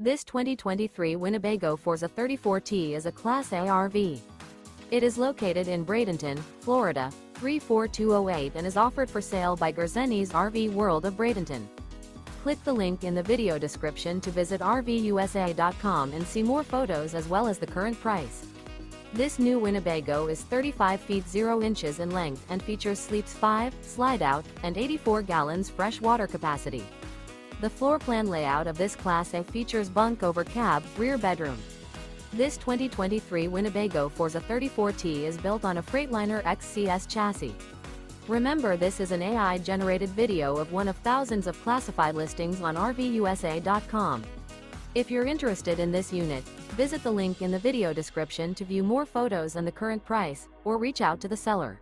This 2023 Winnebago Forza 34T is a Class A RV. It is located in Bradenton, Florida, 34208 and is offered for sale by Gerzeny's RV World of Bradenton. Click the link in the video description to visit RVUSA.com and see more photos as well as the current price. This new Winnebago is 35 feet 0 inches in length and features sleeps 5, slide-out, and 84 gallons fresh water capacity. The floor plan layout of this Class A features bunk over cab, rear bedroom. This 2023 Winnebago Forza 34T is built on a Freightliner XCS chassis. Remember, this is an AI-generated video of one of thousands of classified listings on RVUSA.com. If you're interested in this unit, visit the link in the video description to view more photos and the current price, or reach out to the seller.